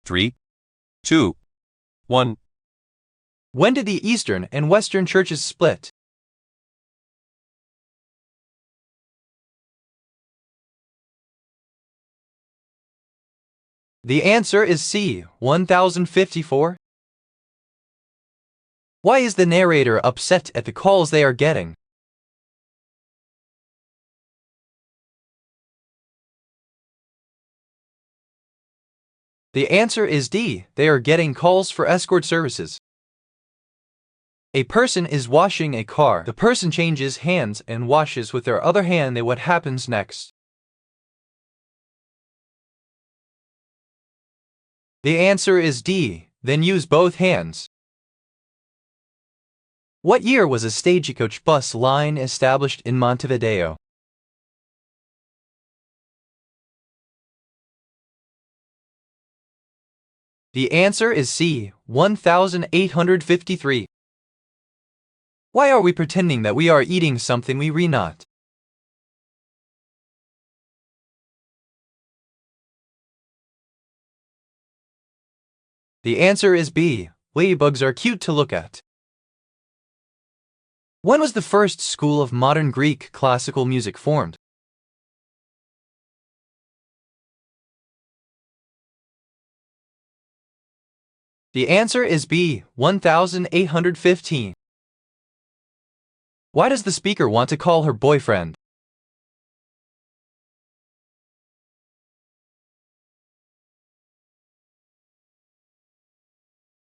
3, 2, 1. When did the Eastern and Western churches split? The answer is C, 1054. Why is the narrator upset at the calls they are getting? The answer is D, they are getting calls for escort services. A person is washing a car. The person changes hands and washes with their other hand. What happens next? The answer is D, then use both hands. What year was a Stagecoach bus line established in Montevideo? The answer is C, 1853. Why are we pretending that we are eating something we are not? The answer is B, ladybugs are cute to look at. When was the first school of modern Greek classical music formed? The answer is B, 1815. Why does the speaker want to call her boyfriend?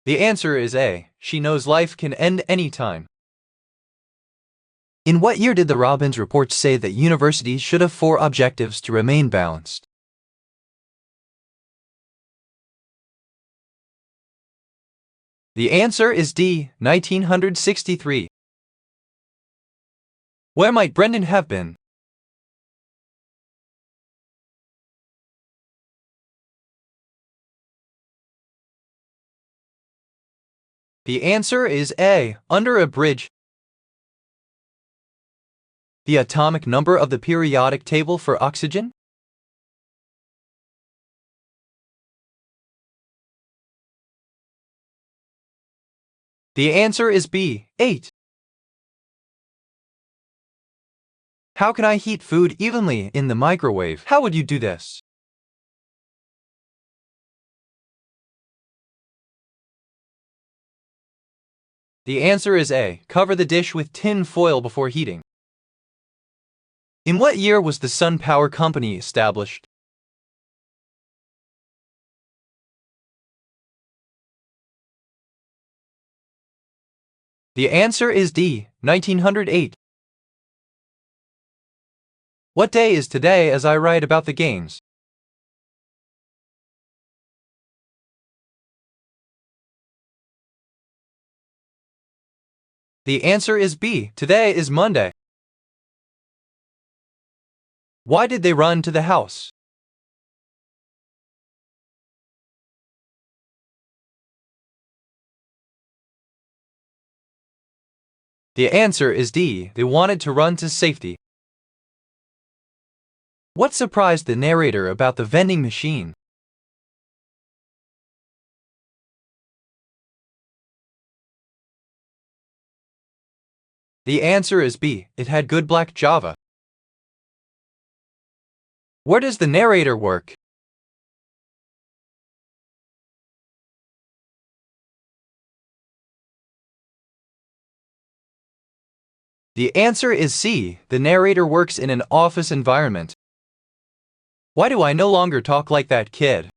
The answer is A, she knows life can end anytime. In what year did the Robbins report say that universities should have 4 objectives to remain balanced? The answer is D, 1963. Where might Brendan have been? The answer is A, under a bridge. The atomic number of the periodic table for oxygen? The answer is B, 8. How can I heat food evenly in the microwave? How would you do this? The answer is A, cover the dish with tin foil before heating. In what year was the Sun Power Company established? The answer is D, 1908. What day is today as I write about the games? The answer is B, today is Monday. Why did they run to the house? The answer is D, they wanted to run to safety. What surprised the narrator about the vending machine? The answer is B, it had good black Java. Where does the narrator work? The answer is C, the narrator works in an office environment. Why do I no longer talk like that kid?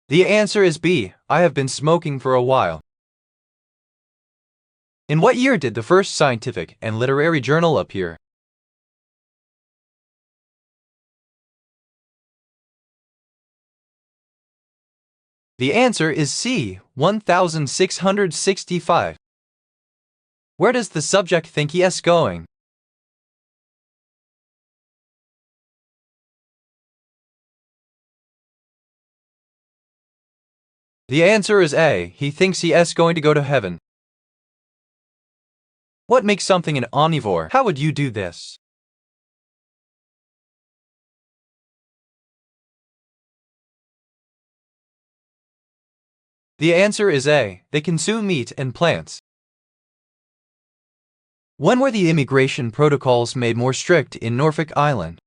The answer is B, I have been smoking for a while. In what year did the first scientific and literary journal appear? The answer is C, 1665. Where does the subject think he is going? The answer is A, he thinks he is going to go to heaven. What makes something an omnivore? How would you do this? The answer is A. They consume meat and plants. When were the immigration protocols made more strict in Norfolk Island?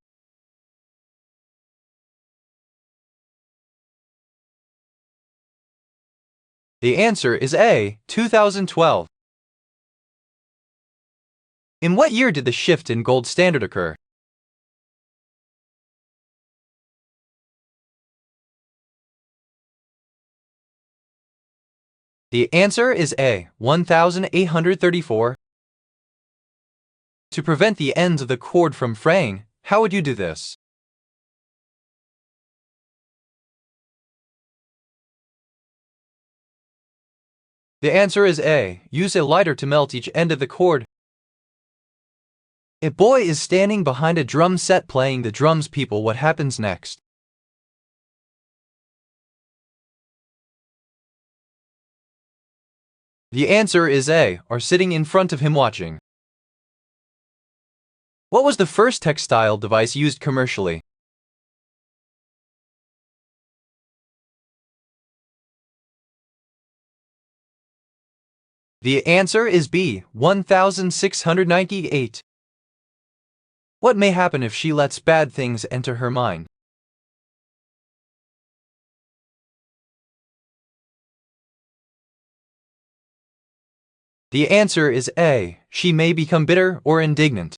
The answer is A. 2012. In what year did the shift in gold standard occur? The answer is A. 1834. To prevent the ends of the cord from fraying, how would you do this? The answer is A. Use a lighter to melt each end of the cord. A boy is standing behind a drum set playing the drums. People, what happens next? The answer is A. Are sitting in front of him watching. What was the first textile device used commercially? The answer is B. 1698. What may happen if she lets bad things enter her mind? The answer is A. She may become bitter or indignant.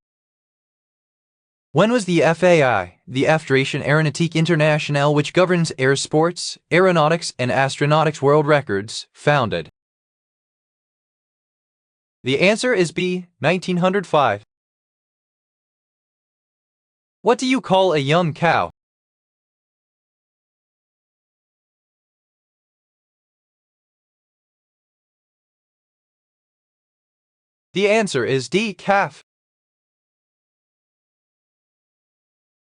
When was the FAI, the Fédération Aéronautique Internationale, which governs air sports, aeronautics, and astronautics world records, founded? The answer is B. 1905. What do you call a young cow? The answer is D. Calf.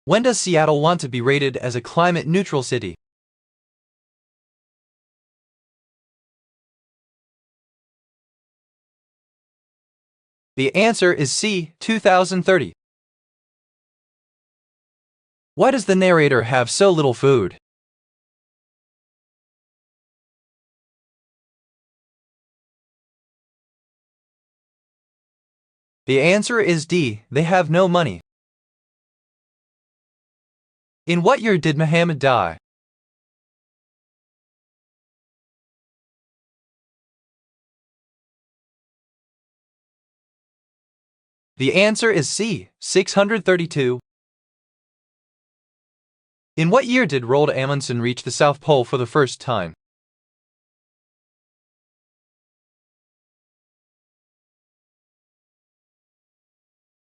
When does Seattle want to be rated as a climate-neutral city? The answer is C. 2030. Why does the narrator have so little food? The answer is D. They have no money. In what year did Muhammad die? The answer is C. 632. In what year did Roald Amundsen reach the South Pole for the first time?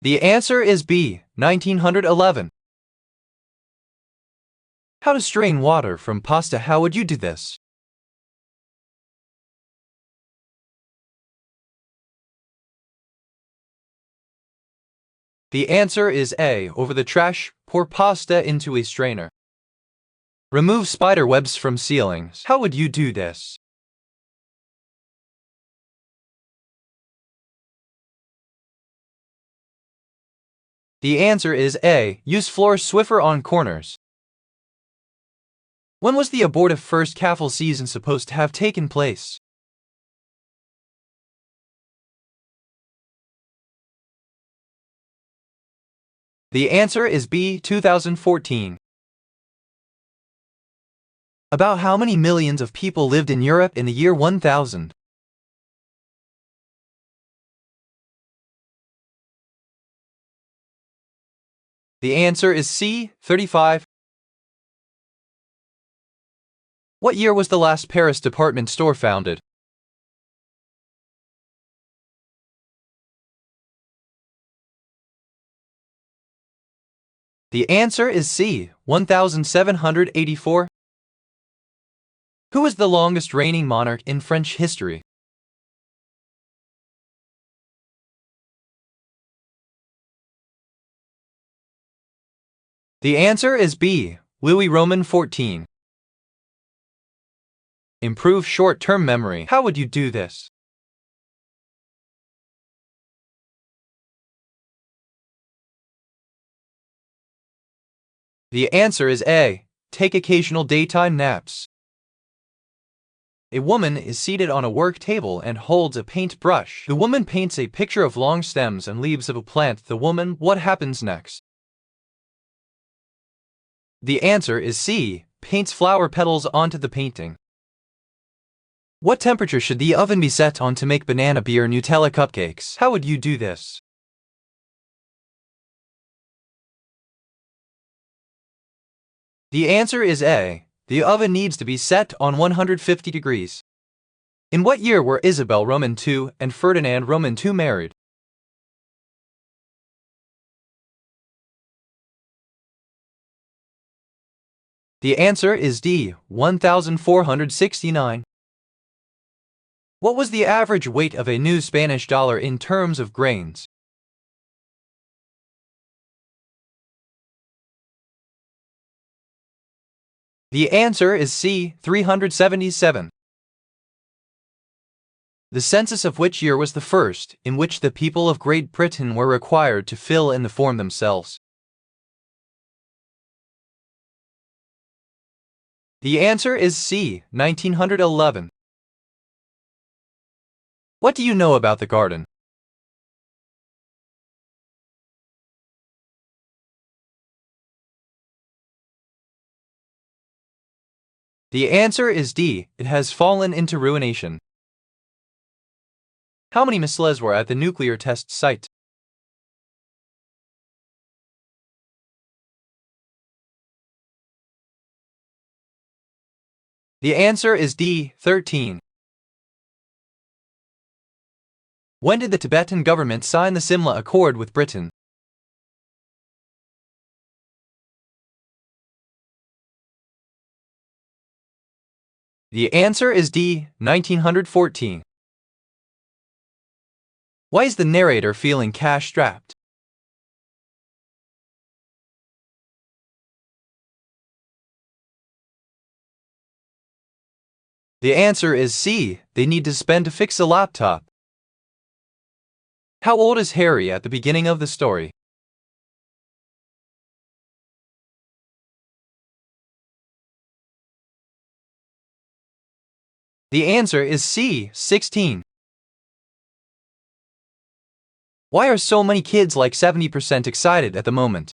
The answer is B. 1911. How to strain water from pasta? How would you do this? The answer is A. Over the trash, pour pasta into a strainer. Remove spider webs from ceilings. How would you do this? The answer is A. Use floor Swiffer on corners. When was the abortive first CAFL season supposed to have taken place? The answer is B. 2014. About how many millions of people lived in Europe in the year 1000? The answer is C. 35. What year was the last Paris department store founded? The answer is C. 1784. Who is the longest reigning monarch in French history? The answer is B. Louis Roman 14. Improve short-term memory. How would you do this? The answer is A. Take occasional daytime naps. A woman is seated on a work table and holds a paintbrush. The woman paints a picture of long stems and leaves of a plant. The woman, what happens next? The answer is C. Paints flower petals onto the painting. What temperature should the oven be set on to make banana beer Nutella cupcakes? How would you do this? The answer is A. The oven needs to be set on 150 degrees. In what year were Isabel Roman II and Ferdinand Roman II married? The answer is D. 1469. What was the average weight of a new Spanish dollar in terms of grains? The answer is C. 377. The census of which year was the first in which the people of Great Britain were required to fill in the form themselves? The answer is C. 1911. What do you know about the garden? The answer is D. It has fallen into ruination. How many missiles were at the nuclear test site? The answer is D. 13. When did the Tibetan government sign the Simla Accord with Britain? The answer is D. 1914. Why is the narrator feeling cash-strapped? The answer is C. They need to spend to fix a laptop. How old is Harry at the beginning of the story? The answer is C. 16. Why are so many kids like 70% excited at the moment?